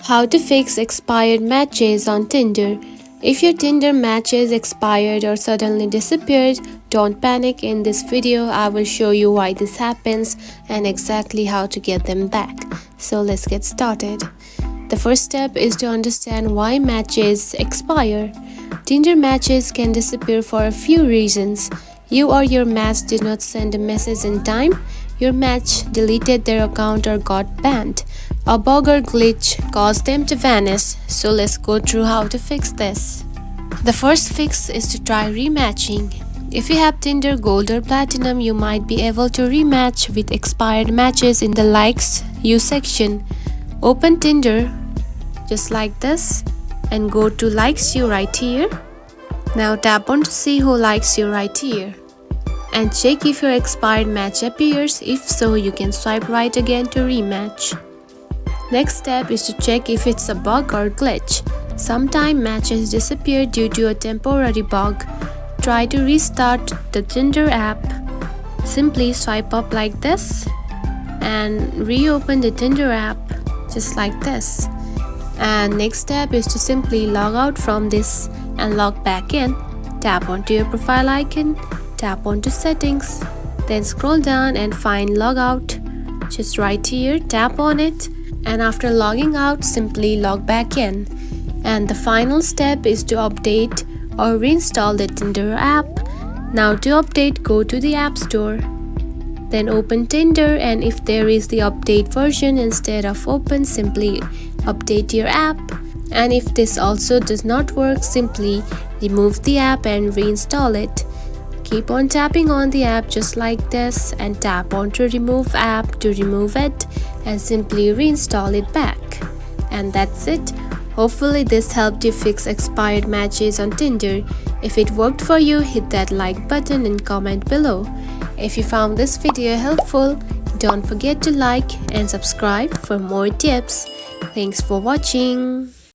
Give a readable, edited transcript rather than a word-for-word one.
How to fix expired matches on Tinder. If your Tinder matches expired or suddenly disappeared, don't panic. In this video, I will show you why this happens and exactly how to get them back. So let's get started. The first step is to understand why matches expire. Tinder matches can disappear for a few reasons. You or your match did not send a message in time, your match deleted their account or got banned. A bug or glitch caused them to vanish, so let's go through how to fix this. The first fix is to try rematching. If you have Tinder Gold or Platinum, you might be able to rematch with expired matches in the Likes You section. Open Tinder just like this and go to Likes You right here. Now tap on to see who likes you right here. And check if your expired match appears. If so, you can swipe right again to rematch. Next step is to check if it's a bug or glitch. Sometimes matches disappear due to a temporary bug. Try to restart the Tinder app. Simply swipe up like this and reopen the Tinder app just like this. And next step is to simply log out from this and log back in. Tap onto your profile icon, tap onto settings, then scroll down and find logout. Just right here, tap on it, and after logging out, simply log back in. And the final step is to update or reinstall the Tinder app. Now to update, go to the App Store. Then open Tinder, and if there is the update version instead of open, simply update your app. And if this also does not work, simply remove the app and reinstall it. Keep on tapping on the app just like this and tap on to remove app to remove it and simply reinstall it back. And that's it. Hopefully this helped you fix expired matches on Tinder. If it worked for you, hit that like button and comment below. If you found this video helpful, don't forget to like and subscribe for more tips. Thanks for watching.